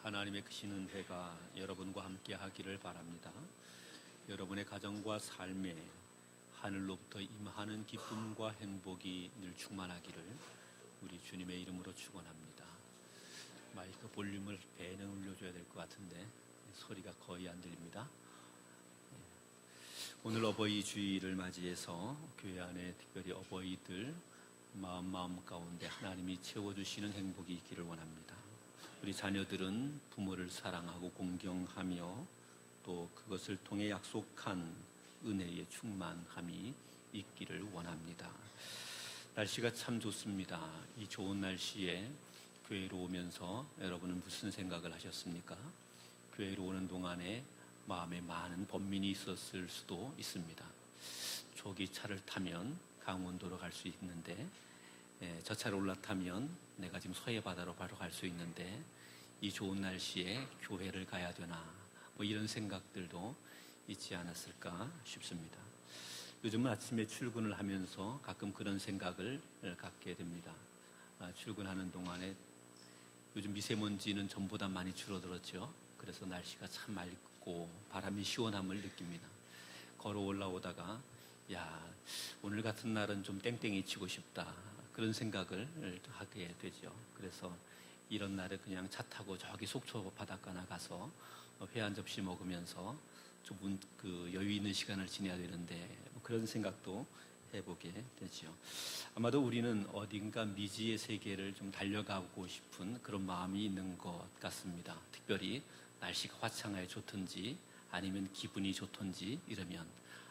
하나님의 크신 은혜가 여러분과 함께 하기를 바랍니다. 여러분의 가정과 삶에 하늘로부터 임하는 기쁨과 행복이 늘 충만하기를 우리 주님의 이름으로 축원합니다. 마이크 볼륨을 배는 올려줘야 될 것 같은데 소리가 거의 안 들립니다. 오늘 어버이 주일을 맞이해서 교회 안에 특별히 어버이들 마음 가운데 하나님이 채워주시는 행복이 있기를 원합니다. 우리 자녀들은 부모를 사랑하고 공경하며 또 그것을 통해 약속한 은혜의 충만함이 있기를 원합니다. 날씨가 참 좋습니다. 이 좋은 날씨에 교회로 오면서 여러분은 무슨 생각을 하셨습니까? 교회로 오는 동안에 마음에 많은 번민이 있었을 수도 있습니다. 조기 차를 타면 강원도로 갈 수 있는데 저 차를 올라타면 내가 지금 서해바다로 바로 갈 수 있는데 이 좋은 날씨에 교회를 가야 되나 뭐 이런 생각들도 있지 않았을까 싶습니다. 요즘은 아침에 출근을 하면서 가끔 그런 생각을 갖게 됩니다. 출근하는 동안에 요즘 미세먼지는 전보다 많이 줄어들었죠. 그래서 날씨가 참 맑고 바람이 시원함을 느낍니다. 걸어 올라오다가 오늘 같은 날은 좀 땡땡이 치고 싶다 그런 생각을 하게 되죠. 그래서 이런 날에 그냥 차 타고 저기 속초 바닷가 나가서 회 한 접시 먹으면서 좀 여유 있는 시간을 지내야 되는데 그런 생각도 해보게 되죠. 아마도 우리는 어딘가 미지의 세계를 좀 달려가고 싶은 그런 마음이 있는 것 같습니다. 특별히 날씨가 화창하게 좋든지 아니면 기분이 좋든지 이러면,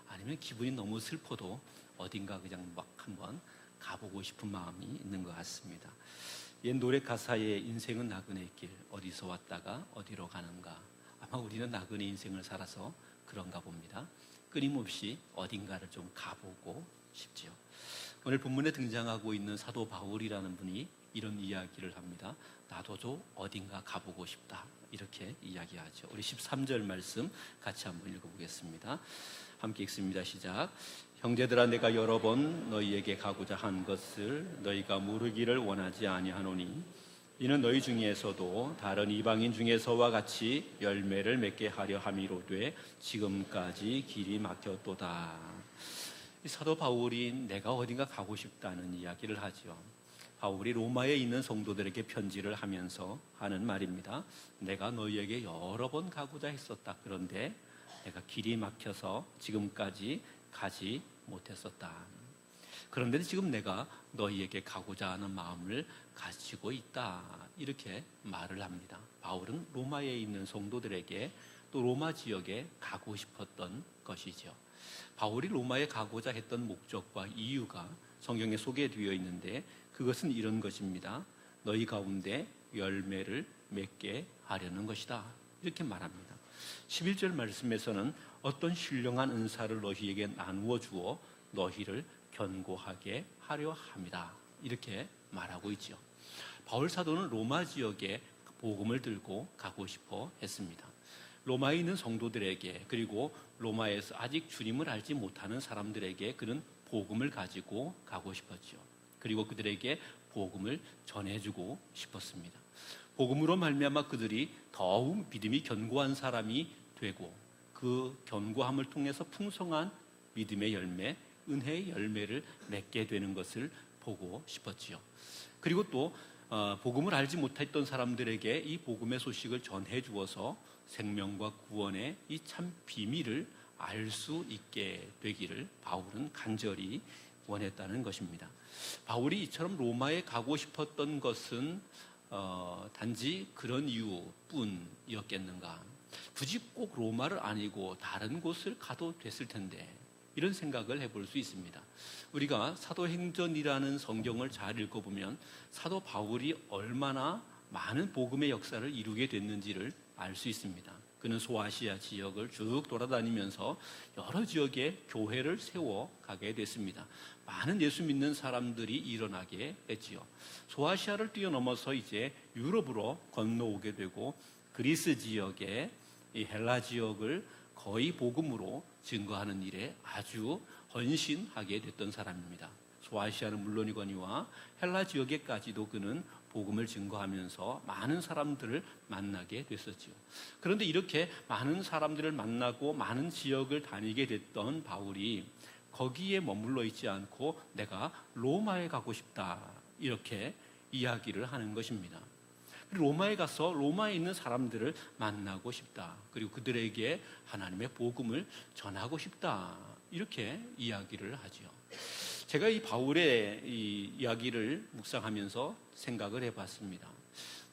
아니면 기분이 너무 슬퍼도 어딘가 그냥 막 한번 가보고 싶은 마음이 있는 것 같습니다. 옛 노래 가사에 인생은 나그네 길, 어디서 왔다가 어디로 가는가. 아마 우리는 나그네 인생을 살아서 그런가 봅니다. 끊임없이 어딘가를 좀 가보고 싶지요. 오늘 본문에 등장하고 있는 사도 바울이라는 분이 이런 이야기를 합니다. 나도 좀 어딘가 가보고 싶다 이렇게 이야기하죠. 우리 13절 말씀 같이 한번 읽어보겠습니다. 함께 읽습니다. 시작. 형제들아, 내가 여러 번 너희에게 가고자 한 것을 너희가 모르기를 원하지 아니하노니 이는 너희 중에서도 다른 이방인 중에서와 같이 열매를 맺게 하려 함이로되 지금까지 길이 막혔도다. 사도 바울이 내가 어딘가 가고 싶다는 이야기를 하죠. 바울이 로마에 있는 성도들에게 편지를 하면서 하는 말입니다. 내가 너희에게 여러 번 가고자 했었다. 그런데 내가 길이 막혀서 지금까지 가지 못했었다. 그런데 지금 내가 너희에게 가고자 하는 마음을 가지고 있다. 이렇게 말을 합니다. 바울은 로마에 있는 성도들에게 또 로마 지역에 가고 싶었던 것이죠. 바울이 로마에 가고자 했던 목적과 이유가 성경에 소개되어 있는데 그것은 이런 것입니다. 너희 가운데 열매를 맺게 하려는 것이다. 이렇게 말합니다. 11절 말씀에서는 어떤 신령한 은사를 너희에게 나누어 주어 너희를 견고하게 하려 합니다. 이렇게 말하고 있죠. 바울 사도는 로마 지역에 복음을 들고 가고 싶어 했습니다. 로마에 있는 성도들에게, 그리고 로마에서 아직 주님을 알지 못하는 사람들에게 그는 복음을 가지고 가고 싶었죠. 그리고 그들에게 복음을 전해주고 싶었습니다. 복음으로 말미암아 그들이 더욱 믿음이 견고한 사람이 되고 그 견고함을 통해서 풍성한 믿음의 열매, 은혜의 열매를 맺게 되는 것을 보고 싶었지요. 그리고 또 복음을 알지 못했던 사람들에게 이 복음의 소식을 전해 주어서 생명과 구원의 이 참 비밀을 알 수 있게 되기를 바울은 간절히 원했다는 것입니다. 바울이 이처럼 로마에 가고 싶었던 것은 단지 그런 이유뿐이었겠는가? 굳이 꼭 로마를 아니고 다른 곳을 가도 됐을 텐데, 이런 생각을 해볼 수 있습니다. 우리가 사도행전이라는 성경을 잘 읽어보면 사도 바울이 얼마나 많은 복음의 역사를 이루게 됐는지를 알 수 있습니다. 그는 소아시아 지역을 쭉 돌아다니면서 여러 지역에 교회를 세워 가게 됐습니다. 많은 예수 믿는 사람들이 일어나게 했지요. 소아시아를 뛰어넘어서 이제 유럽으로 건너오게 되고 그리스 지역에 이 헬라 지역을 거의 복음으로 증거하는 일에 아주 헌신하게 됐던 사람입니다. 소아시아는 물론이거니와 헬라 지역에까지도 그는 복음을 증거하면서 많은 사람들을 만나게 됐었죠. 그런데 이렇게 많은 사람들을 만나고 많은 지역을 다니게 됐던 바울이 거기에 머물러 있지 않고 내가 로마에 가고 싶다, 이렇게 이야기를 하는 것입니다. 로마에 가서 로마에 있는 사람들을 만나고 싶다, 그리고 그들에게 하나님의 복음을 전하고 싶다, 이렇게 이야기를 하죠. 제가 이 바울의 이 이야기를 묵상하면서 생각을 해봤습니다.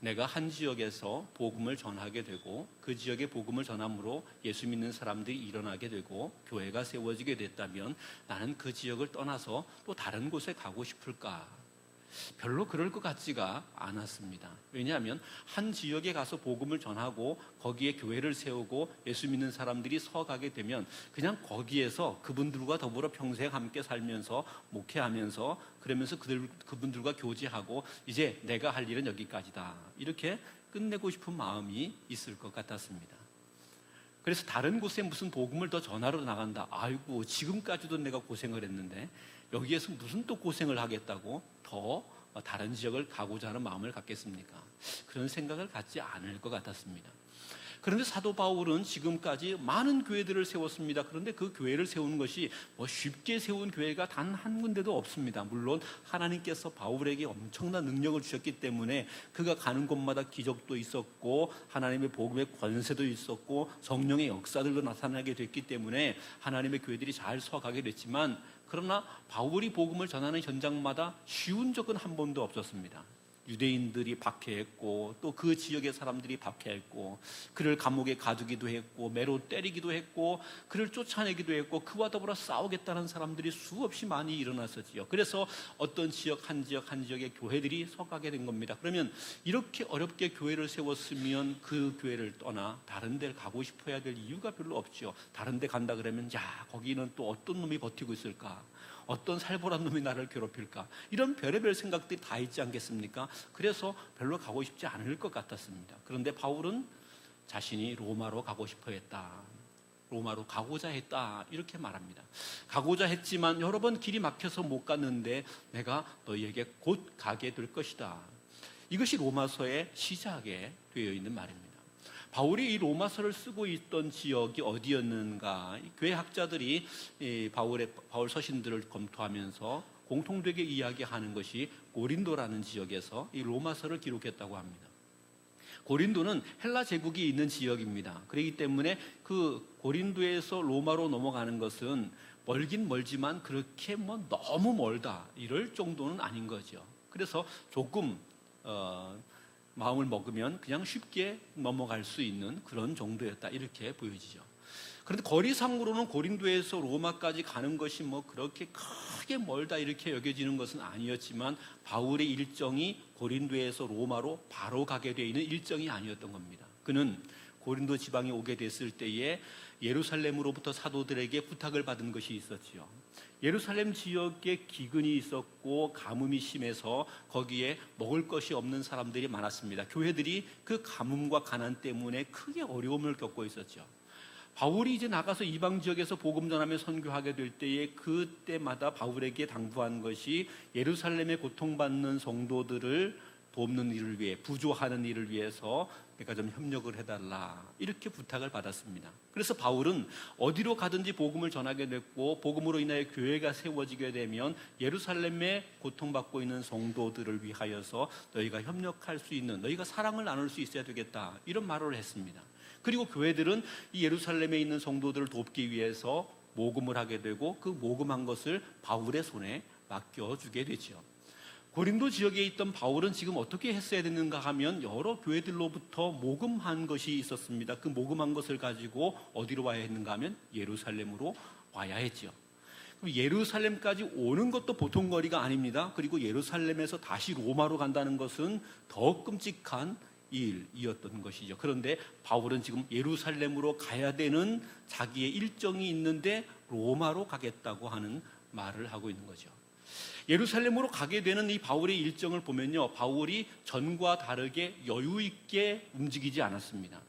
내가 한 지역에서 복음을 전하게 되고 그 지역의 복음을 전함으로 예수 믿는 사람들이 일어나게 되고 교회가 세워지게 됐다면 나는 그 지역을 떠나서 또 다른 곳에 가고 싶을까? 별로 그럴 것 같지가 않았습니다. 왜냐하면 한 지역에 가서 복음을 전하고 거기에 교회를 세우고 예수 믿는 사람들이 서가게 되면 그냥 거기에서 그분들과 더불어 평생 함께 살면서 목회하면서 그러면서 그분들과 교제하고 이제 내가 할 일은 여기까지다, 이렇게 끝내고 싶은 마음이 있을 것 같았습니다. 그래서 다른 곳에 무슨 복음을 더 전하러 나간다, 아이고 지금까지도 내가 고생을 했는데 여기에서 무슨 또 고생을 하겠다고 더 다른 지역을 가고자 하는 마음을 갖겠습니까? 그런 생각을 갖지 않을 것 같았습니다. 그런데 사도 바울은 지금까지 많은 교회들을 세웠습니다. 그런데 그 교회를 세우는 것이 쉽게 세운 교회가 단 한 군데도 없습니다. 물론 하나님께서 바울에게 엄청난 능력을 주셨기 때문에 그가 가는 곳마다 기적도 있었고 하나님의 복음의 권세도 있었고 성령의 역사들도 나타나게 됐기 때문에 하나님의 교회들이 잘 서가게 됐지만, 그러나 바울이 복음을 전하는 현장마다 쉬운 적은 한 번도 없었습니다. 유대인들이 박해했고 또 그 지역의 사람들이 박해했고 그를 감옥에 가두기도 했고 매로 때리기도 했고 그를 쫓아내기도 했고 그와 더불어 싸우겠다는 사람들이 수없이 많이 일어났었지요. 그래서 어떤 지역 한 지역의 교회들이 서가게 된 겁니다. 그러면 이렇게 어렵게 교회를 세웠으면 그 교회를 떠나 다른 데를 가고 싶어야 될 이유가 별로 없죠. 다른 데 간다 그러면 야, 거기는 또 어떤 놈이 버티고 있을까? 어떤 살벌한 놈이 나를 괴롭힐까? 이런 별의별 생각들이 다 있지 않겠습니까? 그래서 별로 가고 싶지 않을 것 같았습니다. 그런데 바울은 자신이 로마로 가고 싶어 했다, 로마로 가고자 했다, 이렇게 말합니다. 가고자 했지만 여러 번 길이 막혀서 못 갔는데 내가 너희에게 곧 가게 될 것이다. 이것이 로마서의 시작에 되어 있는 말입니다. 바울이 이 로마서를 쓰고 있던 지역이 어디였는가? 교회 학자들이 바울 서신들을 검토하면서 공통되게 이야기하는 것이 고린도라는 지역에서 이 로마서를 기록했다고 합니다. 고린도는 헬라 제국이 있는 지역입니다. 그렇기 때문에 그 고린도에서 로마로 넘어가는 것은 멀긴 멀지만 그렇게 너무 멀다, 이럴 정도는 아닌 거죠. 그래서 조금 마음을 먹으면 그냥 쉽게 넘어갈 수 있는 그런 정도였다, 이렇게 보여지죠. 그런데 거리상으로는 고린도에서 로마까지 가는 것이 그렇게 크게 멀다 이렇게 여겨지는 것은 아니었지만 바울의 일정이 고린도에서 로마로 바로 가게 되어 있는 일정이 아니었던 겁니다. 그는 고린도 지방에 오게 됐을 때에 예루살렘으로부터 사도들에게 부탁을 받은 것이 있었지요. 예루살렘 지역에 기근이 있었고 가뭄이 심해서 거기에 먹을 것이 없는 사람들이 많았습니다. 교회들이 그 가뭄과 가난 때문에 크게 어려움을 겪고 있었죠. 바울이 이제 나가서 이방 지역에서 복음 전하며 선교하게 될 때에 그때마다 바울에게 당부한 것이 예루살렘에 고통받는 성도들을 돕는 일을 위해, 부조하는 일을 위해서 내가 좀 협력을 해달라, 이렇게 부탁을 받았습니다. 그래서 바울은 어디로 가든지 복음을 전하게 됐고 복음으로 인하여 교회가 세워지게 되면 예루살렘에 고통받고 있는 성도들을 위하여서 너희가 협력할 수 있는, 너희가 사랑을 나눌 수 있어야 되겠다, 이런 말을 했습니다. 그리고 교회들은 이 예루살렘에 있는 성도들을 돕기 위해서 모금을 하게 되고 그 모금한 것을 바울의 손에 맡겨주게 되죠. 고린도 지역에 있던 바울은 지금 어떻게 했어야 되는가 하면 여러 교회들로부터 모금한 것이 있었습니다. 그 모금한 것을 가지고 어디로 와야 했는가 하면 예루살렘으로 와야 했죠. 예루살렘까지 오는 것도 보통 거리가 아닙니다. 그리고 예루살렘에서 다시 로마로 간다는 것은 더 끔찍한 일이었던 것이죠. 그런데 바울은 지금 예루살렘으로 가야 되는 자기의 일정이 있는데 로마로 가겠다고 하는 말을 하고 있는 거죠. 예루살렘으로 가게 되는 이 바울의 일정을 보면요, 바울이 전과 다르게 여유 있게 움직이지 않았습니다.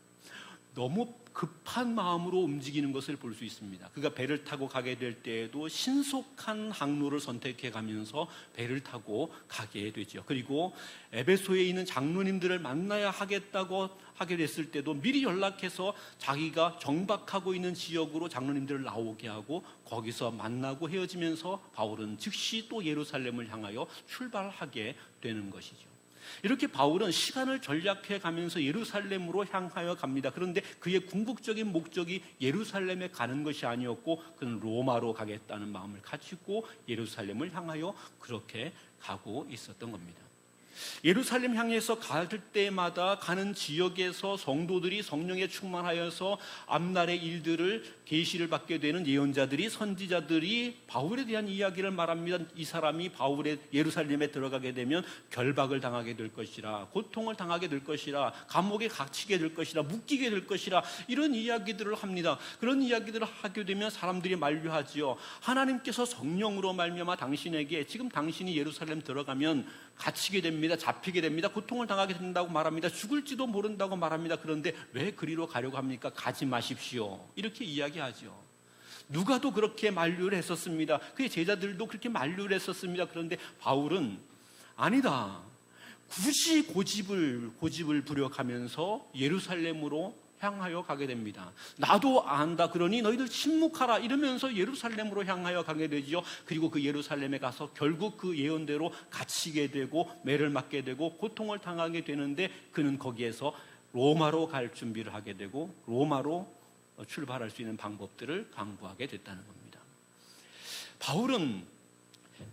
너무 급한 마음으로 움직이는 것을 볼 수 있습니다. 그가 배를 타고 가게 될 때에도 신속한 항로를 선택해 가면서 배를 타고 가게 되죠. 그리고 에베소에 있는 장로님들을 만나야 하겠다고 하게 됐을 때도 미리 연락해서 자기가 정박하고 있는 지역으로 장로님들을 나오게 하고 거기서 만나고 헤어지면서 바울은 즉시 또 예루살렘을 향하여 출발하게 되는 것이죠. 이렇게 바울은 시간을 전략해 가면서 예루살렘으로 향하여 갑니다. 그런데 그의 궁극적인 목적이 예루살렘에 가는 것이 아니었고 그는 로마로 가겠다는 마음을 가지고 예루살렘을 향하여 그렇게 가고 있었던 겁니다. 예루살렘 향해서 갈 때마다 가는 지역에서 성도들이 성령에 충만하여서 앞날의 일들을 계시를 받게 되는 예언자들이, 선지자들이 바울에 대한 이야기를 말합니다. 이 사람이 바울의 예루살렘에 들어가게 되면 결박을 당하게 될 것이라, 고통을 당하게 될 것이라, 감옥에 갇히게 될 것이라, 묶이게 될 것이라, 이런 이야기들을 합니다. 그런 이야기들을 하게 되면 사람들이 만류하지요. 하나님께서 성령으로 말미암아 당신에게 지금 당신이 예루살렘 들어가면 갇히게 됩니다. 잡히게 됩니다. 고통을 당하게 된다고 말합니다. 죽을지도 모른다고 말합니다. 그런데 왜 그리로 가려고 합니까? 가지 마십시오. 이렇게 이야기하죠. 누가도 그렇게 만류를 했었습니다. 그의 제자들도 그렇게 만류를 했었습니다. 그런데 바울은 아니다. 굳이 고집을 부려가면서 예루살렘으로 향하여 가게 됩니다. 나도 안다. 그러니 너희들 침묵하라. 이러면서 예루살렘으로 향하여 가게 되죠. 그리고 그 예루살렘에 가서 결국 그 예언대로 갇히게 되고 매를 맞게 되고 고통을 당하게 되는데 그는 거기에서 로마로 갈 준비를 하게 되고 로마로 출발할 수 있는 방법들을 강구하게 됐다는 겁니다. 바울은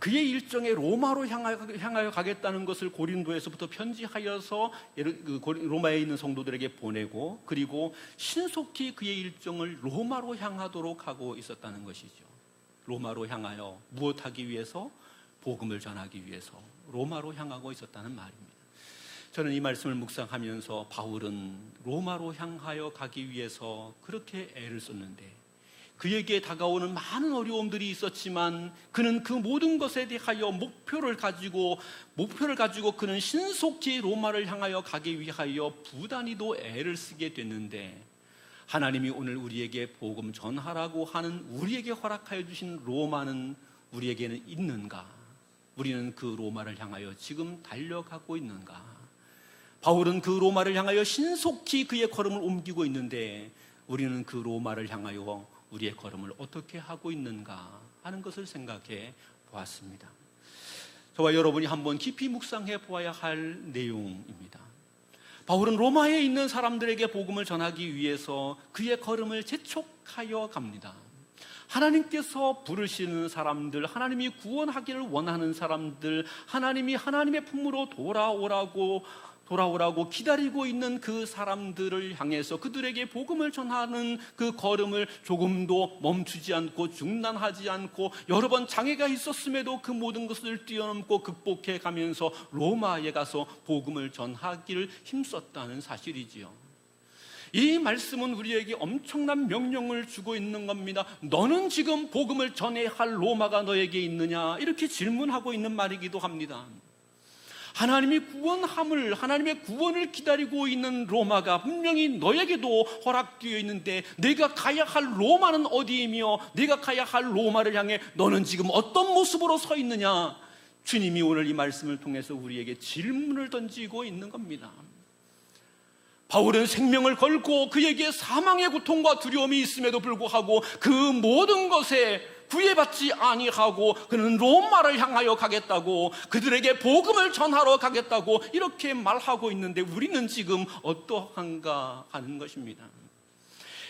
그의 일정에 로마로 향하여 가겠다는 것을 고린도에서부터 편지하여서 로마에 있는 성도들에게 보내고 그리고 신속히 그의 일정을 로마로 향하도록 하고 있었다는 것이죠. 로마로 향하여 무엇하기 위해서? 복음을 전하기 위해서 로마로 향하고 있었다는 말입니다. 저는 이 말씀을 묵상하면서 바울은 로마로 향하여 가기 위해서 그렇게 애를 썼는데 그에게 다가오는 많은 어려움들이 있었지만 그는 그 모든 것에 대하여 목표를 가지고 그는 신속히 로마를 향하여 가기 위하여 부단히도 애를 쓰게 됐는데 하나님이 오늘 우리에게 복음 전하라고 하는 우리에게 허락하여 주신 로마는 우리에게는 있는가? 우리는 그 로마를 향하여 지금 달려가고 있는가? 바울은 그 로마를 향하여 신속히 그의 걸음을 옮기고 있는데 우리는 그 로마를 향하여 우리의 걸음을 어떻게 하고 있는가 하는 것을 생각해 보았습니다. 저와 여러분이 한번 깊이 묵상해 보아야 할 내용입니다. 바울은 로마에 있는 사람들에게 복음을 전하기 위해서 그의 걸음을 재촉하여 갑니다. 하나님께서 부르시는 사람들, 하나님이 구원하기를 원하는 사람들, 하나님이 하나님의 품으로 돌아오라고 기다리고 있는 그 사람들을 향해서 그들에게 복음을 전하는 그 걸음을 조금도 멈추지 않고 중단하지 않고 여러 번 장애가 있었음에도 그 모든 것을 뛰어넘고 극복해 가면서 로마에 가서 복음을 전하기를 힘썼다는 사실이지요. 이 말씀은 우리에게 엄청난 명령을 주고 있는 겁니다. 너는 지금 복음을 전해야 할 로마가 너에게 있느냐? 이렇게 질문하고 있는 말이기도 합니다. 하나님의 구원을 기다리고 있는 로마가 분명히 너에게도 허락되어 있는데 내가 가야 할 로마는 어디이며 내가 가야 할 로마를 향해 너는 지금 어떤 모습으로 서 있느냐? 주님이 오늘 이 말씀을 통해서 우리에게 질문을 던지고 있는 겁니다. 바울은 생명을 걸고 그에게 사망의 고통과 두려움이 있음에도 불구하고 그 모든 것에 구애받지 아니하고 그는 로마를 향하여 가겠다고 그들에게 복음을 전하러 가겠다고 이렇게 말하고 있는데 우리는 지금 어떠한가 하는 것입니다.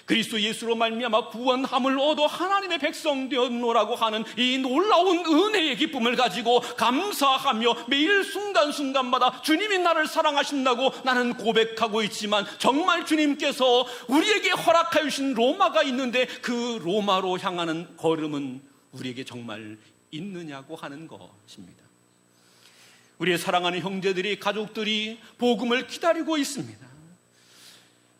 그리스도 예수로 말미암아 구원함을 얻어 하나님의 백성 되었노라고 하는 이 놀라운 은혜의 기쁨을 가지고 감사하며 매일 순간순간마다 주님이 나를 사랑하신다고 나는 고백하고 있지만 정말 주님께서 우리에게 허락하여 주신 로마가 있는데 그 로마로 향하는 걸음은 우리에게 정말 있느냐고 하는 것입니다. 우리의 사랑하는 형제들이, 가족들이 복음을 기다리고 있습니다.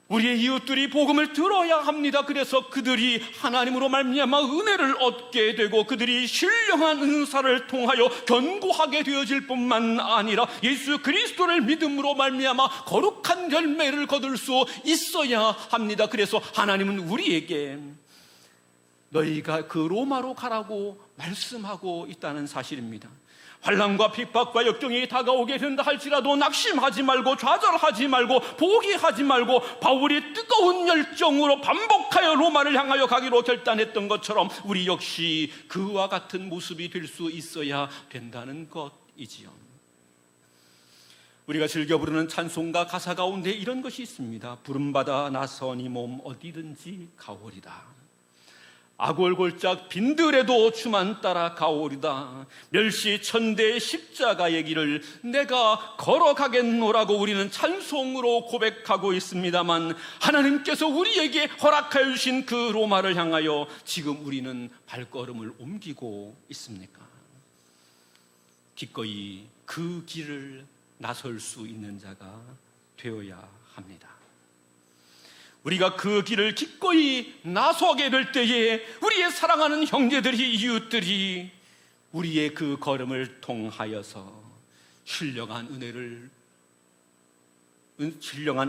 우리의 이웃들이 복음을 들어야 합니다. 그래서 그들이 하나님으로 말미암아 은혜를 얻게 되고 그들이 신령한 은사를 통하여 견고하게 되어질 뿐만 아니라 예수 그리스도를 믿음으로 말미암아 거룩한 열매를 거둘 수 있어야 합니다. 그래서 하나님은 우리에게 너희가 그 로마로 가라고 말씀하고 있다는 사실입니다. 환난과 핍박과 역경이 다가오게 된다 할지라도 낙심하지 말고 좌절하지 말고 포기하지 말고 바울이 뜨거운 열정으로 반복하여 로마를 향하여 가기로 결단했던 것처럼 우리 역시 그와 같은 모습이 될 수 있어야 된다는 것이지요. 우리가 즐겨 부르는 찬송가 가사 가운데 이런 것이 있습니다. 부름받아 나선 이 몸 어디든지 가오리다. 아골골짝 빈들에도 주만 따라 가오리다. 멸시천대의 십자가의 길을 내가 걸어가겠노라고 우리는 찬송으로 고백하고 있습니다만 하나님께서 우리에게 허락하여 주신 그 로마를 향하여 지금 우리는 발걸음을 옮기고 있습니까? 기꺼이 그 길을 나설 수 있는 자가 되어야 합니다. 우리가 그 길을 기꺼이 나서게 될 때에 우리의 사랑하는 형제들이, 이웃들이 우리의 그 걸음을 통하여서 신령한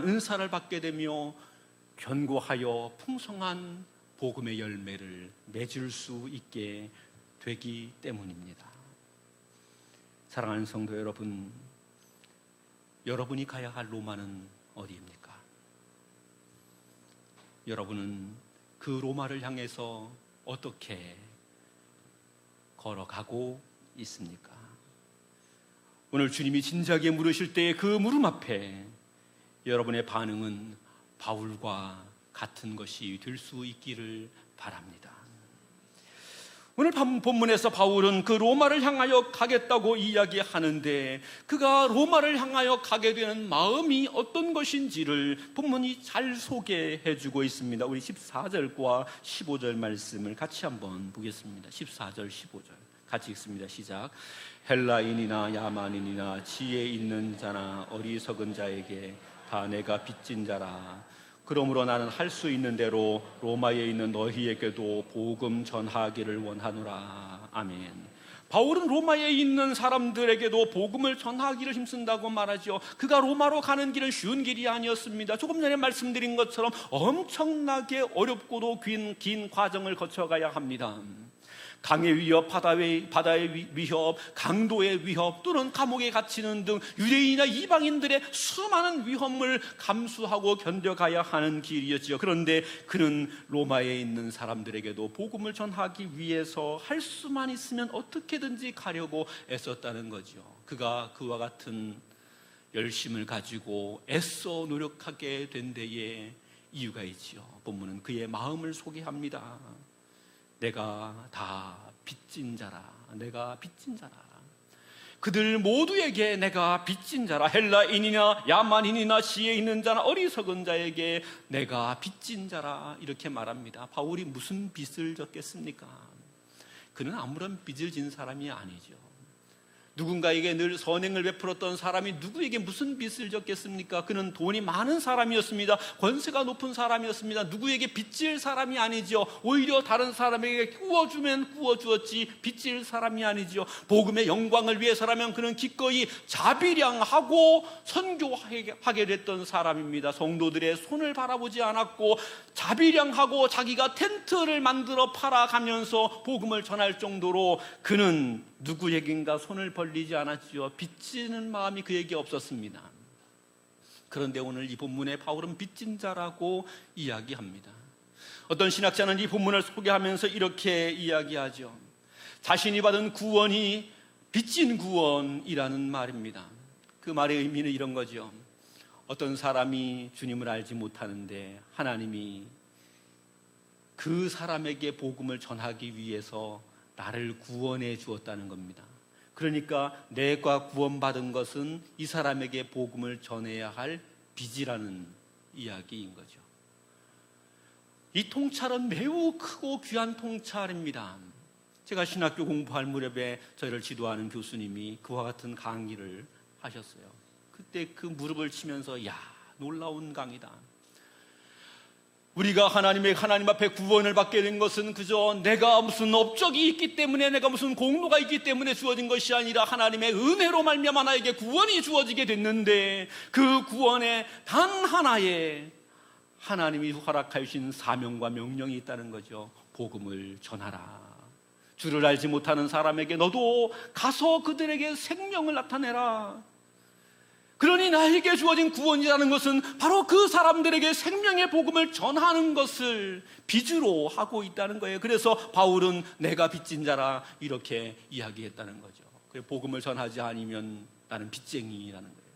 은사를 받게 되며 견고하여 풍성한 복음의 열매를 맺을 수 있게 되기 때문입니다. 사랑하는 성도 여러분, 여러분이 가야 할 로마는 어디입니까? 여러분은 그 로마를 향해서 어떻게 걸어가고 있습니까? 오늘 주님이 진지하게 물으실 때의 그 물음 앞에 여러분의 반응은 바울과 같은 것이 될 수 있기를 바랍니다. 오늘 본문에서 바울은 그 로마를 향하여 가겠다고 이야기하는데 그가 로마를 향하여 가게 되는 마음이 어떤 것인지를 본문이 잘 소개해주고 있습니다. 우리 14절과 15절 말씀을 같이 한번 보겠습니다. 14절 15절 같이 읽습니다. 시작. 헬라인이나 야만인이나 지혜 있는 자나 어리석은 자에게 다 내가 빚진 자라. 그러므로 나는 할 수 있는 대로 로마에 있는 너희에게도 복음 전하기를 원하노라. 아멘. 바울은 로마에 있는 사람들에게도 복음을 전하기를 힘쓴다고 말하죠. 그가 로마로 가는 길은 쉬운 길이 아니었습니다. 조금 전에 말씀드린 것처럼 엄청나게 어렵고도 긴 과정을 거쳐가야 합니다. 강의 위협, 바다의 위협, 강도의 위협 또는 감옥에 갇히는 등 유대인이나 이방인들의 수많은 위험을 감수하고 견뎌가야 하는 길이었지요. 그런데 그는 로마에 있는 사람들에게도 복음을 전하기 위해서 할 수만 있으면 어떻게든지 가려고 애썼다는 거죠. 그가 그와 같은 열심을 가지고 애써 노력하게 된 데에 이유가 있지요. 본문은 그의 마음을 소개합니다. 내가 다 빚진 자라. 내가 빚진 자라. 그들 모두에게 내가 빚진 자라. 헬라인이나 야만인이나 지혜 있는 자나 어리석은 자에게 내가 빚진 자라. 이렇게 말합니다. 바울이 무슨 빚을 졌겠습니까? 그는 아무런 빚을 진 사람이 아니죠. 누군가에게 늘 선행을 베풀었던 사람이 누구에게 무슨 빚을 졌겠습니까? 그는 돈이 많은 사람이었습니다. 권세가 높은 사람이었습니다. 누구에게 빚질 사람이 아니죠. 오히려 다른 사람에게 구워주면 구워주었지 빚질 사람이 아니죠. 복음의 영광을 위해서라면 그는 기꺼이 자비량하고 선교하게 됐던 사람입니다. 성도들의 손을 바라보지 않았고 자비량하고 자기가 텐트를 만들어 팔아가면서 복음을 전할 정도로 그는 누구에겐가 손을 벌리지 않았지요. 빚지는 마음이 그에게 없었습니다. 그런데 오늘 이 본문에 바울은 빚진 자라고 이야기합니다. 어떤 신학자는 이 본문을 소개하면서 이렇게 이야기하죠. 자신이 받은 구원이 빚진 구원이라는 말입니다. 그 말의 의미는 이런 거죠. 어떤 사람이 주님을 알지 못하는데 하나님이 그 사람에게 복음을 전하기 위해서 나를 구원해 주었다는 겁니다. 그러니까 내가 구원받은 것은 이 사람에게 복음을 전해야 할 빚이라는 이야기인 거죠. 이 통찰은 매우 크고 귀한 통찰입니다. 제가 신학교 공부할 무렵에 저희를 지도하는 교수님이 그와 같은 강의를 하셨어요. 그때 그 무릎을 치면서 야, 놀라운 강의다. 우리가 하나님 앞에 구원을 받게 된 것은 그저 내가 무슨 업적이 있기 때문에, 내가 무슨 공로가 있기 때문에 주어진 것이 아니라 하나님의 은혜로 말미암아 나에게 구원이 주어지게 됐는데, 그 구원에 단 하나의 하나님이 허락하여 주신 사명과 명령이 있다는 거죠. 복음을 전하라. 주를 알지 못하는 사람에게 너도 가서 그들에게 생명을 나타내라. 그러니 나에게 주어진 구원이라는 것은 바로 그 사람들에게 생명의 복음을 전하는 것을 비주로 하고 있다는 거예요. 그래서 바울은 내가 빚진 자라 이렇게 이야기했다는 거죠. 복음을 전하지 않으면 나는 빚쟁이라는 거예요.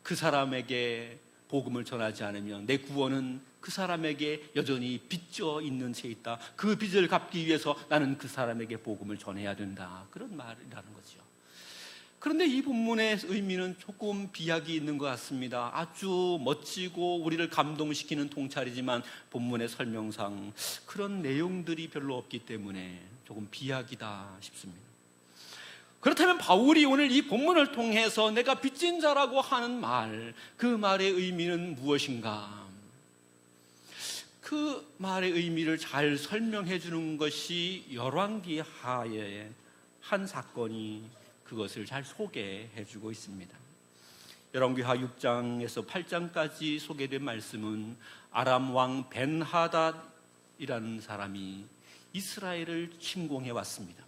그 사람에게 복음을 전하지 않으면 내 구원은 그 사람에게 여전히 빚져 있는 채 있다. 그 빚을 갚기 위해서 나는 그 사람에게 복음을 전해야 된다. 그런 말이라는 거죠. 그런데 이 본문의 의미는 조금 비약이 있는 것 같습니다. 아주 멋지고 우리를 감동시키는 통찰이지만 본문의 설명상 그런 내용들이 별로 없기 때문에 조금 비약이다 싶습니다. 그렇다면 바울이 오늘 이 본문을 통해서 내가 빚진 자라고 하는 말, 그 말의 의미는 무엇인가? 그 말의 의미를 잘 설명해 주는 것이 열왕기 하에 한 사건이 그것을 잘 소개해 주고 있습니다. 열왕기하 6장에서 8장까지 소개된 말씀은 아람 왕 벤하닷이라는 사람이 이스라엘을 침공해 왔습니다.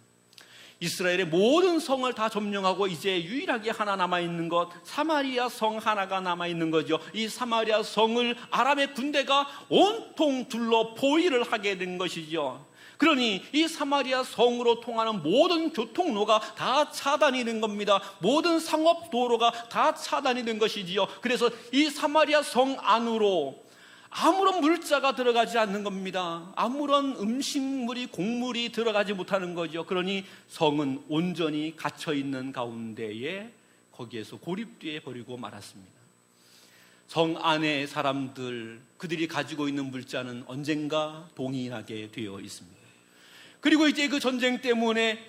이스라엘의 모든 성을 다 점령하고 이제 유일하게 하나 남아있는 것, 사마리아 성 하나가 남아있는 거죠. 이 사마리아 성을 아람의 군대가 온통 둘러 포위를 하게 된 것이죠. 그러니 이 사마리아 성으로 통하는 모든 교통로가 다 차단이 된 겁니다. 모든 상업 도로가 다 차단이 된 것이지요. 그래서 이 사마리아 성 안으로 아무런 물자가 들어가지 않는 겁니다. 아무런 음식물이, 곡물이 들어가지 못하는 거죠. 그러니 성은 온전히 갇혀있는 가운데에 거기에서 고립되어 버리고 말았습니다. 성 안의 사람들, 그들이 가지고 있는 물자는 언젠가 동일하게 되어 있습니다. 그리고 이제 그 전쟁 때문에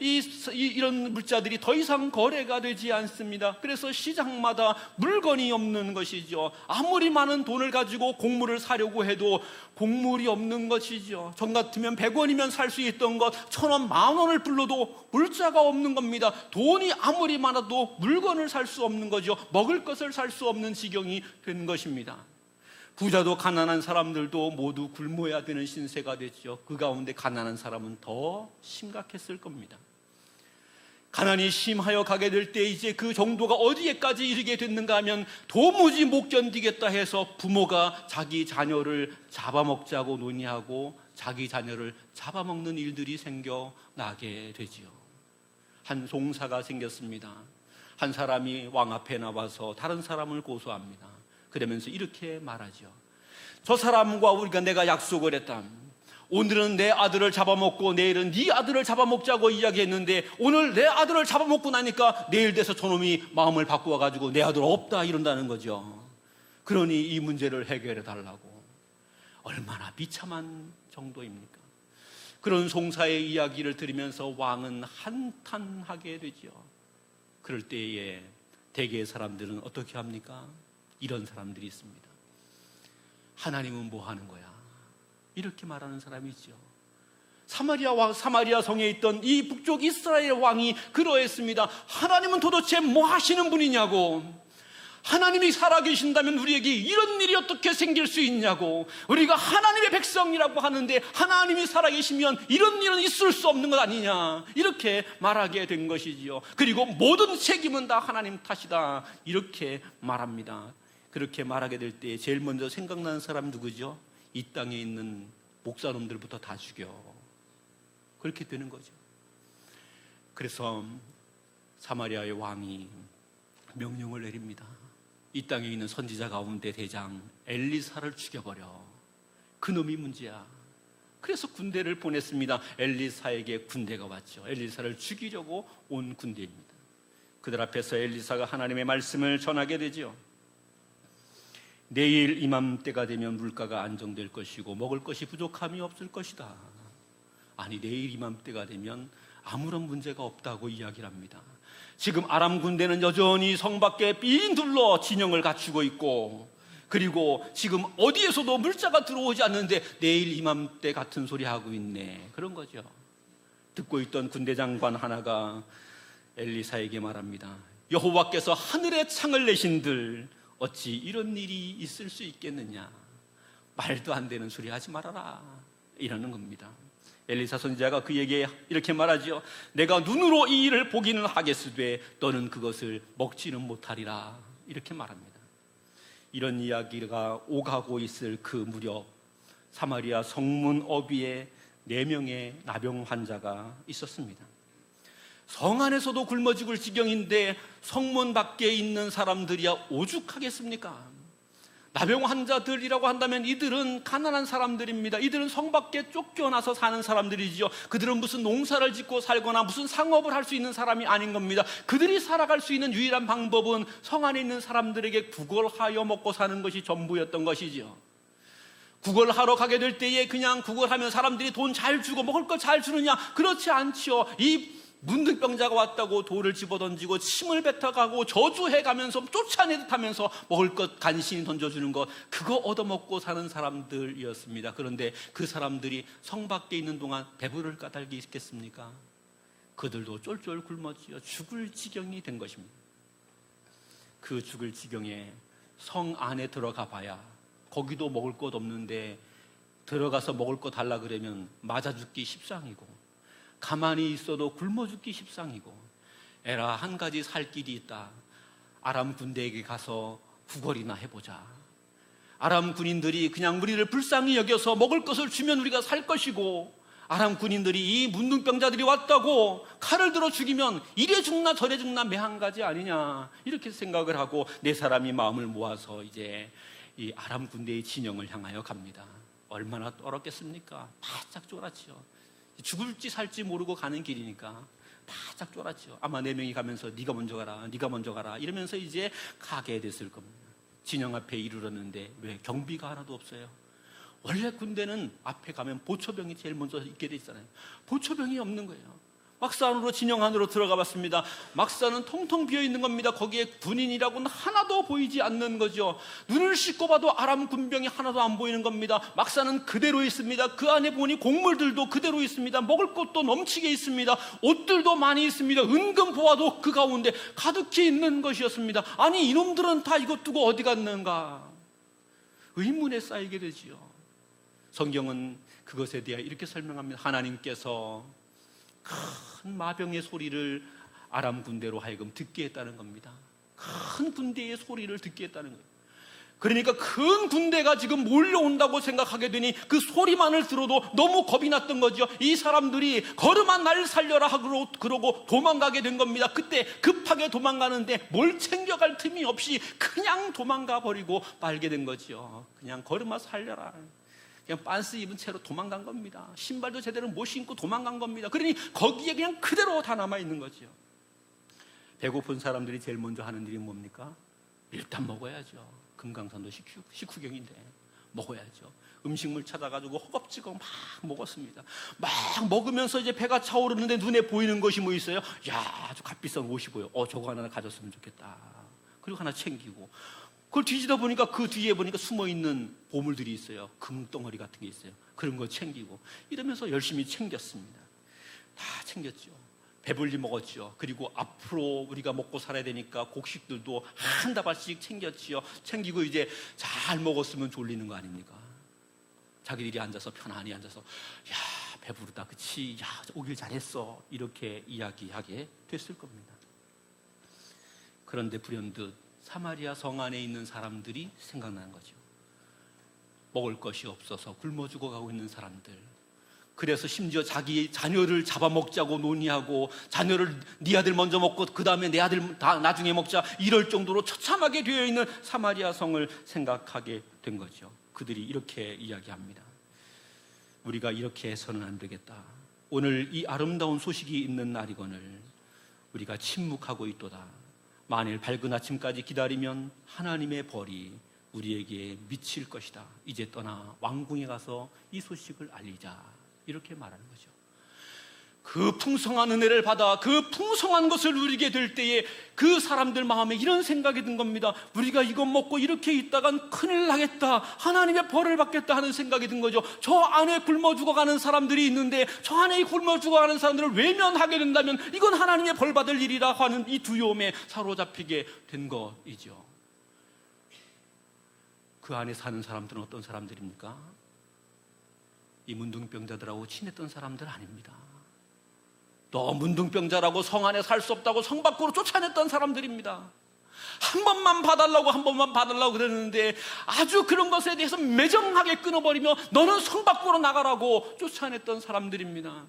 이런 물자들이 더 이상 거래가 되지 않습니다. 그래서 시장마다 물건이 없는 것이죠. 아무리 많은 돈을 가지고 곡물을 사려고 해도 곡물이 없는 것이죠. 전 같으면 100원이면 살 수 있던 것 1,000원, 10,000원을 불러도 물자가 없는 겁니다. 돈이 아무리 많아도 물건을 살 수 없는 거죠. 먹을 것을 살 수 없는 지경이 된 것입니다. 부자도 가난한 사람들도 모두 굶어야 되는 신세가 됐죠. 그 가운데 가난한 사람은 더 심각했을 겁니다. 가난이 심하여 가게 될 때 이제 그 정도가 어디에까지 이르게 됐는가 하면 도무지 못 견디겠다 해서 부모가 자기 자녀를 잡아먹자고 논의하고 자기 자녀를 잡아먹는 일들이 생겨나게 되지요. 한 송사가 생겼습니다. 한 사람이 왕 앞에 나와서 다른 사람을 고소합니다. 그러면서 이렇게 말하죠. 저 사람과 내가 약속을 했다. 오늘은 내 아들을 잡아먹고 내일은 네 아들을 잡아먹자고 이야기했는데 오늘 내 아들을 잡아먹고 나니까 내일 돼서 저놈이 마음을 바꾸어가지고 내 아들 없다 이런다는 거죠. 그러니 이 문제를 해결해 달라고. 얼마나 비참한 정도입니까? 그런 송사의 이야기를 들으면서 왕은 한탄하게 되죠. 그럴 때에 대개의 사람들은 어떻게 합니까? 이런 사람들이 있습니다. 하나님은 뭐 하는 거야? 이렇게 말하는 사람이 있죠. 사마리아 성에 있던 이 북쪽 이스라엘 왕이 그러했습니다. 하나님은 도대체 뭐 하시는 분이냐고. 하나님이 살아계신다면 우리에게 이런 일이 어떻게 생길 수 있냐고. 우리가 하나님의 백성이라고 하는데 하나님이 살아계시면 이런 일은 있을 수 없는 것 아니냐, 이렇게 말하게 된 것이지요. 그리고 모든 책임은 다 하나님 탓이다 이렇게 말합니다. 그렇게 말하게 될 때 제일 먼저 생각나는 사람 누구죠? 이 땅에 있는 목사놈들부터 다 죽여. 그렇게 되는 거죠. 그래서 사마리아의 왕이 명령을 내립니다. 이 땅에 있는 선지자 가운데 대장 엘리사를 죽여버려. 그놈이 문제야. 그래서 군대를 보냈습니다. 엘리사에게 군대가 왔죠. 엘리사를 죽이려고 온 군대입니다. 그들 앞에서 엘리사가 하나님의 말씀을 전하게 되죠. 내일 이맘때가 되면 물가가 안정될 것이고 먹을 것이 부족함이 없을 것이다. 아니, 내일 이맘때가 되면 아무런 문제가 없다고 이야기를 합니다. 지금 아람 군대는 여전히 성 밖에 삥 둘러 진영을 갖추고 있고 그리고 지금 어디에서도 물자가 들어오지 않는데 내일 이맘때 같은 소리 하고 있네. 그런 거죠. 듣고 있던 군대 장관 하나가 엘리사에게 말합니다. 여호와께서 하늘에 창을 내신들 어찌 이런 일이 있을 수 있겠느냐. 말도 안 되는 소리 하지 말아라. 이러는 겁니다. 엘리사 선지자가 그에게 이렇게 말하죠. 내가 눈으로 이 일을 보기는 하겠으되 너는 그것을 먹지는 못하리라. 이렇게 말합니다. 이런 이야기가 오가고 있을 그 무렵 사마리아 성문 어귀에 4명의 나병 환자가 있었습니다. 성 안에서도 굶어 죽을 지경인데 성문 밖에 있는 사람들이야 오죽하겠습니까? 나병 환자들이라고 한다면 이들은 가난한 사람들입니다. 이들은 성 밖에 쫓겨나서 사는 사람들이지요. 그들은 무슨 농사를 짓고 살거나 무슨 상업을 할 수 있는 사람이 아닌 겁니다. 그들이 살아갈 수 있는 유일한 방법은 성 안에 있는 사람들에게 구걸하여 먹고 사는 것이 전부였던 것이지요. 구걸하러 가게 될 때에 그냥 구걸하면 사람들이 돈 잘 주고 먹을 거 잘 주느냐? 그렇지 않지요. 이 문둥병자가 왔다고 돌을 집어던지고 침을 뱉어가고 저주해가면서 쫓아내듯 하면서 먹을 것 간신히 던져주는 것, 그거 얻어먹고 사는 사람들이었습니다. 그런데 그 사람들이 성 밖에 있는 동안 배부를 까닭이 있겠습니까? 그들도 쫄쫄 굶었지요. 죽을 지경이 된 것입니다. 그 죽을 지경에 성 안에 들어가 봐야 거기도 먹을 것 없는데 들어가서 먹을 거 달라 그러면 맞아 죽기 십상이고 가만히 있어도 굶어 죽기 십상이고 에라 한 가지 살 길이 있다. 아람 군대에게 가서 구걸이나 해보자. 아람 군인들이 그냥 우리를 불쌍히 여겨서 먹을 것을 주면 우리가 살 것이고 아람 군인들이 이 문둥병자들이 왔다고 칼을 들어 죽이면 이래 죽나 저래 죽나 매한 가지 아니냐 이렇게 생각을 하고 4사람이 마음을 모아서 이제 이 아람 군대의 진영을 향하여 갑니다. 얼마나 떨었겠습니까? 바짝 쫄았죠. 죽을지 살지 모르고 가는 길이니까 바짝 쫄았죠. 아마 4명이 가면서 네가 먼저 가라, 네가 먼저 가라 이러면서 이제 가게 됐을 겁니다. 진영 앞에 이르렀는데 왜 경비가 하나도 없어요? 원래 군대는 앞에 가면 보초병이 제일 먼저 있게 돼 있잖아요. 보초병이 없는 거예요. 막사 안으로 진영 안으로 들어가 봤습니다. 막사는 통통 비어 있는 겁니다. 거기에 군인이라고는 하나도 보이지 않는 거죠. 눈을 씻고 봐도 아람 군병이 하나도 안 보이는 겁니다. 막사는 그대로 있습니다. 그 안에 보니 곡물들도 그대로 있습니다. 먹을 것도 넘치게 있습니다. 옷들도 많이 있습니다. 은근 보아도 그 가운데 가득히 있는 것이었습니다. 아니 이놈들은 다 이것 두고 어디 갔는가? 의문에 쌓이게 되지요. 성경은 그것에 대해 이렇게 설명합니다. 하나님께서 큰 마병의 소리를 아람 군대로 하여금 듣게 했다는 겁니다. 큰 군대의 소리를 듣게 했다는 거예요. 그러니까 큰 군대가 지금 몰려온다고 생각하게 되니 그 소리만을 들어도 너무 겁이 났던 거죠. 이 사람들이 걸음아 날 살려라 하고 그러고 도망가게 된 겁니다. 그때 급하게 도망가는데 뭘 챙겨갈 틈이 없이 그냥 도망가 버리고 말게 된 거죠. 그냥 걸음아 살려라. 그냥 빤스 입은 채로 도망간 겁니다. 신발도 제대로 못 신고 도망간 겁니다. 그러니 거기에 그냥 그대로 다 남아있는 거죠. 배고픈 사람들이 제일 먼저 하는 일이 뭡니까? 일단 먹어야죠. 금강산도 식후경인데 먹어야죠. 음식물 찾아가지고 허겁지겁 막 먹었습니다. 막 먹으면서 이제 배가 차오르는데 눈에 보이는 것이 뭐 있어요? 야, 아주 값비싼 옷이 보여. 저거 하나 가졌으면 좋겠다. 그리고 하나 챙기고 그걸 뒤지다 보니까 그 뒤에 보니까 숨어있는 보물들이 있어요. 금덩어리 같은 게 있어요. 그런 거 챙기고 이러면서 열심히 챙겼습니다. 다 챙겼죠. 배불리 먹었죠. 그리고 앞으로 우리가 먹고 살아야 되니까 곡식들도 한 다발씩 챙겼지요. 챙기고 이제 잘 먹었으면 졸리는 거 아닙니까? 자기들이 앉아서 편안히 앉아서 야 배부르다 그치? 야 오길 잘했어 이렇게 이야기하게 됐을 겁니다. 그런데 불현듯 사마리아 성 안에 있는 사람들이 생각나는 거죠. 먹을 것이 없어서 굶어 죽어가고 있는 사람들. 그래서 심지어 자기 자녀를 잡아먹자고 논의하고 자녀를 네 아들 먼저 먹고 그 다음에 내 아들 다 나중에 먹자 이럴 정도로 처참하게 되어 있는 사마리아 성을 생각하게 된 거죠. 그들이 이렇게 이야기합니다. 우리가 이렇게 해서는 안 되겠다. 오늘 이 아름다운 소식이 있는 날이거늘 우리가 침묵하고 있도다. 만일 밝은 아침까지 기다리면 하나님의 벌이 우리에게 미칠 것이다. 이제 떠나 왕궁에 가서 이 소식을 알리자. 이렇게 말하는 거죠. 그 풍성한 은혜를 받아 그 풍성한 것을 누리게 될 때에 그 사람들 마음에 이런 생각이 든 겁니다. 우리가 이것 먹고 이렇게 있다간 큰일 나겠다, 하나님의 벌을 받겠다 하는 생각이 든 거죠. 저 안에 굶어 죽어가는 사람들이 있는데 저 안에 굶어 죽어가는 사람들을 외면하게 된다면 이건 하나님의 벌 받을 일이라 하는 이 두려움에 사로잡히게 된 것이죠. 그 안에 사는 사람들은 어떤 사람들입니까? 이 문둥병자들하고 친했던 사람들 아닙니다. 너 문둥병자라고 성 안에 살 수 없다고 성 밖으로 쫓아냈던 사람들입니다. 한 번만 봐달라고 그랬는데 아주 그런 것에 대해서 매정하게 끊어버리며 너는 성 밖으로 나가라고 쫓아냈던 사람들입니다.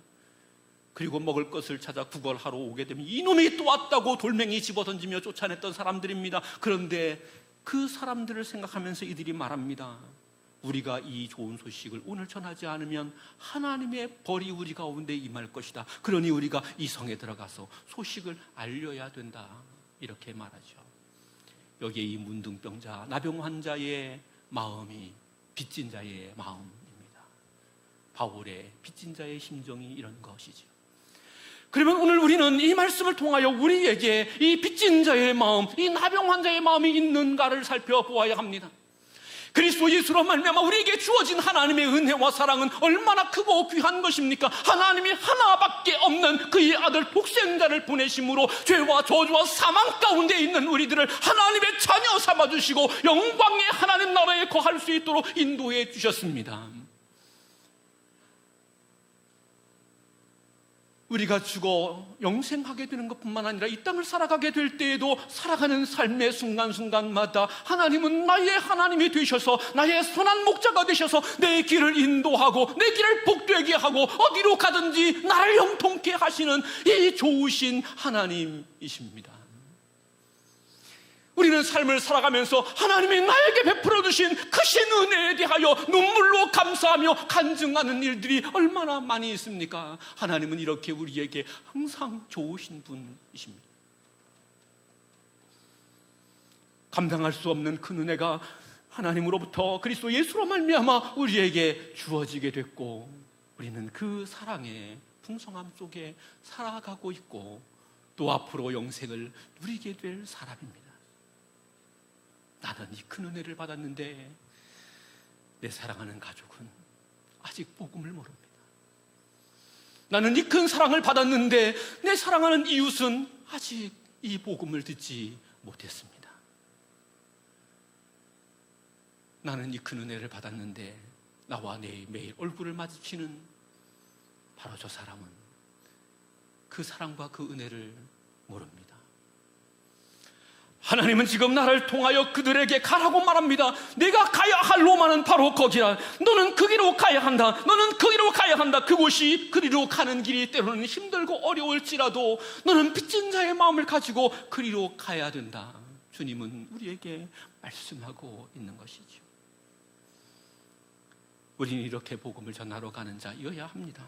그리고 먹을 것을 찾아 구걸하러 오게 되면 이놈이 또 왔다고 돌멩이 집어던지며 쫓아냈던 사람들입니다. 그런데 그 사람들을 생각하면서 이들이 말합니다. 우리가 이 좋은 소식을 오늘 전하지 않으면 하나님의 벌이 우리 가운데 임할 것이다. 그러니 우리가 이 성에 들어가서 소식을 알려야 된다. 이렇게 말하죠. 여기에 이 문둥병자, 나병 환자의 마음이 빚진 자의 마음입니다. 바울의 빚진 자의 심정이 이런 것이죠. 그러면 오늘 우리는 이 말씀을 통하여 우리에게 이 빚진 자의 마음, 이 나병 환자의 마음이 있는가를 살펴보아야 합니다. 그리스도 예수로 말미암아 우리에게 주어진 하나님의 은혜와 사랑은 얼마나 크고 귀한 것입니까? 하나님이 하나밖에 없는 그의 아들 독생자를 보내심으로 죄와 저주와 사망 가운데 있는 우리들을 하나님의 자녀 삼아주시고 영광의 하나님 나라에 거할 수 있도록 인도해 주셨습니다. 우리가 죽어 영생하게 되는 것뿐만 아니라 이 땅을 살아가게 될 때에도 살아가는 삶의 순간순간마다 하나님은 나의 하나님이 되셔서 나의 선한 목자가 되셔서 내 길을 인도하고 내 길을 복되게 하고 어디로 가든지 나를 형통케 하시는 이 좋으신 하나님이십니다. 우리는 삶을 살아가면서 하나님이 나에게 베풀어 주신 크신 은혜에 대하여 눈물로 감사하며 간증하는 일들이 얼마나 많이 있습니까? 하나님은 이렇게 우리에게 항상 좋으신 분이십니다. 감당할 수 없는 큰 은혜가 하나님으로부터 그리스도 예수로 말미암아 우리에게 주어지게 됐고, 우리는 그 사랑의 풍성함 속에 살아가고 있고 또 앞으로 영생을 누리게 될 사람입니다. 나는 이 큰 은혜를 받았는데 내 사랑하는 가족은 아직 복음을 모릅니다. 나는 이 큰 사랑을 받았는데 내 사랑하는 이웃은 아직 이 복음을 듣지 못했습니다. 나는 이 큰 은혜를 받았는데 나와 매일 얼굴을 마주치는 바로 저 사람은 그 사랑과 그 은혜를 모릅니다. 하나님은 지금 나를 통하여 그들에게 가라고 말합니다. 내가 가야 할 로마는 바로 거기라. 너는 그 길로 가야 한다. 너는 그 길로 가야 한다. 그곳이 그리로 가는 길이 때로는 힘들고 어려울지라도 너는 빚진 자의 마음을 가지고 그리로 가야 된다. 주님은 우리에게 말씀하고 있는 것이죠. 우리는 이렇게 복음을 전하러 가는 자여야 합니다.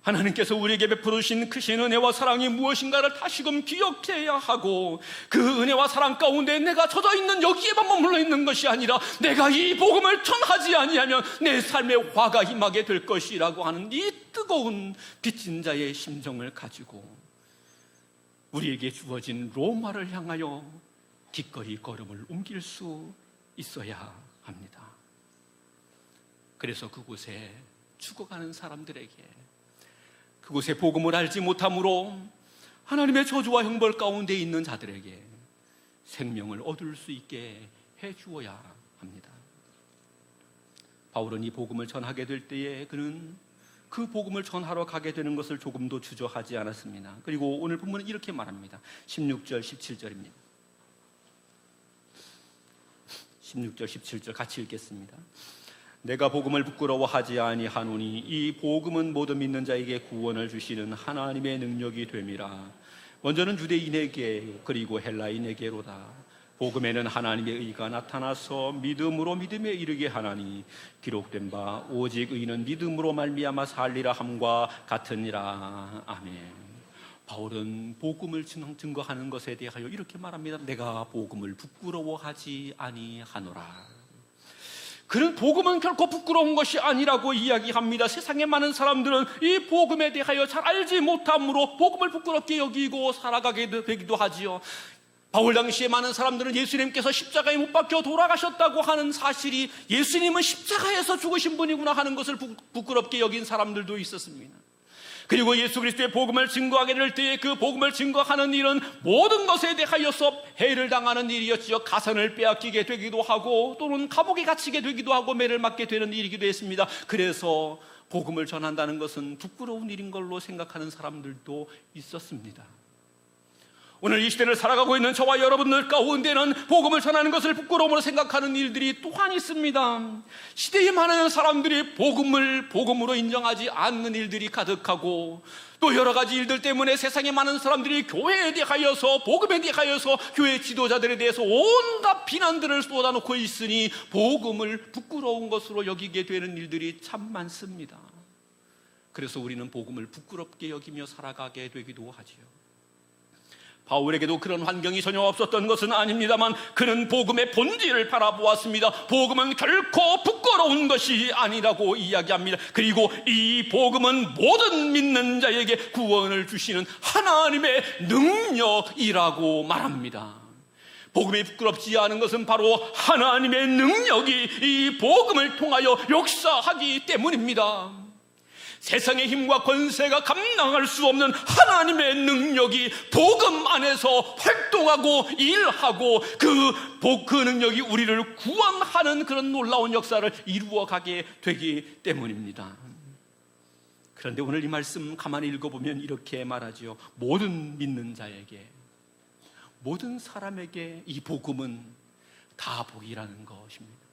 하나님께서 우리에게 베풀어 주신 크신 은혜와 사랑이 무엇인가를 다시금 기억해야 하고, 그 은혜와 사랑 가운데 내가 젖어 있는 여기에만 머물러 있는 것이 아니라 내가 이 복음을 전하지 아니하면 내 삶에 화가 임하게 될 것이라고 하는 이 뜨거운 빚진 자의 심정을 가지고 우리에게 주어진 로마를 향하여 기꺼이 걸음을 옮길 수 있어야 합니다. 그래서 그곳에 죽어가는 사람들에게, 그곳에 복음을 알지 못함으로 하나님의 저주와 형벌 가운데 있는 자들에게 생명을 얻을 수 있게 해주어야 합니다. 바울은 이 복음을 전하게 될 때에 그는 그 복음을 전하러 가게 되는 것을 조금도 주저하지 않았습니다. 그리고 오늘 본문은 이렇게 말합니다. 16절 17절입니다. 16절 17절 같이 읽겠습니다. 내가 복음을 부끄러워하지 아니하노니 이 복음은 모두 믿는 자에게 구원을 주시는 하나님의 능력이 됨이라. 먼저는 유대인에게 그리고 헬라인에게로다. 복음에는 하나님의 의가 나타나서 믿음으로 믿음에 이르게 하나니 기록된 바 오직 의는 믿음으로 말미암아 살리라 함과 같으니라. 아멘. 바울은 복음을 증거하는 것에 대하여 이렇게 말합니다. 내가 복음을 부끄러워하지 아니하노라. 그는 복음은 결코 부끄러운 것이 아니라고 이야기합니다. 세상에 많은 사람들은 이 복음에 대하여 잘 알지 못함으로 복음을 부끄럽게 여기고 살아가게 되기도 하지요. 바울 당시에 많은 사람들은 예수님께서 십자가에 못 박혀 돌아가셨다고 하는 사실이 예수님은 십자가에서 죽으신 분이구나 하는 것을 부끄럽게 여긴 사람들도 있었습니다. 그리고 예수 그리스도의 복음을 증거하게 될 때에 그 복음을 증거하는 일은 모든 것에 대하여서 해를 당하는 일이었지요. 가산을 빼앗기게 되기도 하고 또는 감옥에 갇히게 되기도 하고 매를 맞게 되는 일이기도 했습니다. 그래서 복음을 전한다는 것은 부끄러운 일인 걸로 생각하는 사람들도 있었습니다. 오늘 이 시대를 살아가고 있는 저와 여러분들 가운데는 복음을 전하는 것을 부끄러움으로 생각하는 일들이 또한 있습니다. 시대에 많은 사람들이 복음을 복음으로 인정하지 않는 일들이 가득하고 또 여러 가지 일들 때문에 세상에 많은 사람들이 교회에 대하여서 복음에 대하여서 교회 지도자들에 대해서 온갖 비난들을 쏟아놓고 있으니 복음을 부끄러운 것으로 여기게 되는 일들이 참 많습니다. 그래서 우리는 복음을 부끄럽게 여기며 살아가게 되기도 하지요. 바울에게도 그런 환경이 전혀 없었던 것은 아닙니다만 그는 복음의 본질을 바라보았습니다. 복음은 결코 부끄러운 것이 아니라고 이야기합니다. 그리고 이 복음은 모든 믿는 자에게 구원을 주시는 하나님의 능력이라고 말합니다. 복음이 부끄럽지 않은 것은 바로 하나님의 능력이 이 복음을 통하여 역사하기 때문입니다. 세상의 힘과 권세가 감당할 수 없는 하나님의 능력이 복음 안에서 활동하고 일하고 그 능력이 우리를 구원하는 그런 놀라운 역사를 이루어가게 되기 때문입니다. 그런데 오늘 이 말씀 가만히 읽어보면 이렇게 말하죠. 모든 믿는 자에게, 모든 사람에게 이 복음은 다 복이라는 것입니다.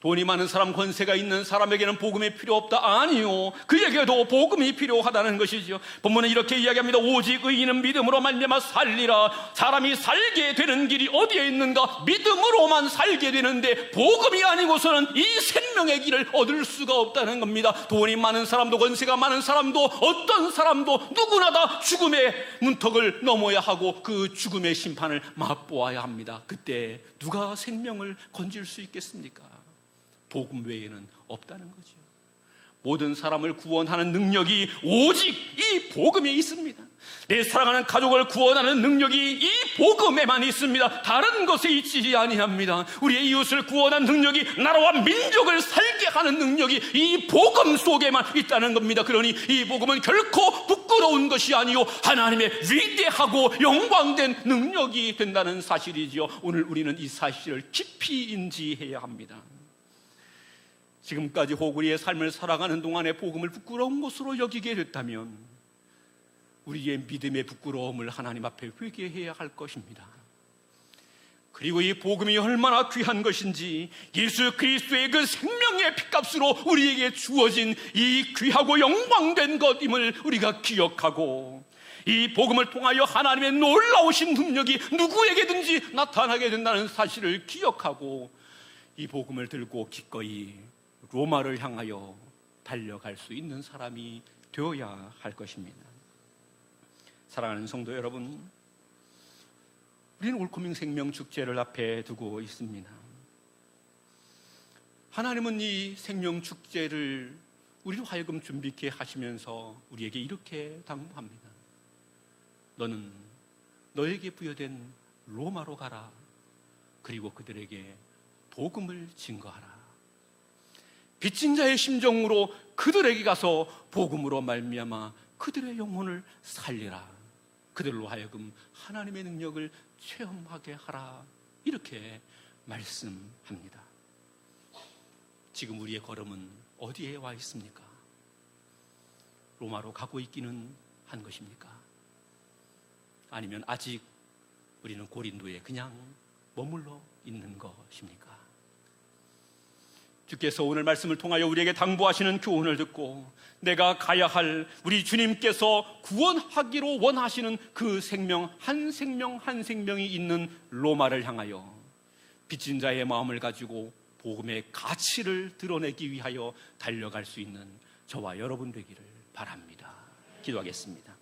돈이 많은 사람, 권세가 있는 사람에게는 복음이 필요 없다? 아니요, 그에게도 복음이 필요하다는 것이죠. 본문은 이렇게 이야기합니다. 오직 의인은 믿음으로 말미암아 살리라. 사람이 살게 되는 길이 어디에 있는가? 믿음으로만 살게 되는데 복음이 아니고서는 이 생명의 길을 얻을 수가 없다는 겁니다. 돈이 많은 사람도 권세가 많은 사람도 어떤 사람도 누구나 다 죽음의 문턱을 넘어야 하고 그 죽음의 심판을 맛보아야 합니다. 그때 누가 생명을 건질 수 있겠습니까? 복음 외에는 없다는 거죠. 모든 사람을 구원하는 능력이 오직 이 복음에 있습니다. 내 사랑하는 가족을 구원하는 능력이 이 복음에만 있습니다. 다른 것에 있지 아니합니다. 우리의 이웃을 구원하는 능력이, 나라와 민족을 살게 하는 능력이 이 복음 속에만 있다는 겁니다. 그러니 이 복음은 결코 부끄러운 것이 아니요 하나님의 위대하고 영광된 능력이 된다는 사실이지요. 오늘 우리는 이 사실을 깊이 인지해야 합니다. 지금까지 호구리의 삶을 살아가는 동안에 복음을 부끄러운 것으로 여기게 됐다면 우리의 믿음의 부끄러움을 하나님 앞에 회개해야 할 것입니다. 그리고 이 복음이 얼마나 귀한 것인지, 예수 그리스도의 그 생명의 피값으로 우리에게 주어진 이 귀하고 영광된 것임을 우리가 기억하고, 이 복음을 통하여 하나님의 놀라우신 능력이 누구에게든지 나타나게 된다는 사실을 기억하고 이 복음을 들고 기꺼이 로마를 향하여 달려갈 수 있는 사람이 되어야 할 것입니다. 사랑하는 성도 여러분, 우리는 올코밍 생명 축제를 앞에 두고 있습니다. 하나님은 이 생명 축제를 우리로 하여금 준비케 하시면서 우리에게 이렇게 당부합니다. 너는 너에게 부여된 로마로 가라. 그리고 그들에게 복음을 증거하라. 빚진 자의 심정으로 그들에게 가서 복음으로 말미암아 그들의 영혼을 살리라. 그들로 하여금 하나님의 능력을 체험하게 하라. 이렇게 말씀합니다. 지금 우리의 걸음은 어디에 와 있습니까? 로마로 가고 있기는 한 것입니까? 아니면 아직 우리는 고린도에 그냥 머물러 있는 것입니까? 주께서 오늘 말씀을 통하여 우리에게 당부하시는 교훈을 듣고 내가 가야 할 우리 주님께서 구원하기로 원하시는 그 생명 한 생명이 있는 로마를 향하여 빚진 자의 마음을 가지고 복음의 가치를 드러내기 위하여 달려갈 수 있는 저와 여러분 되기를 바랍니다. 기도하겠습니다.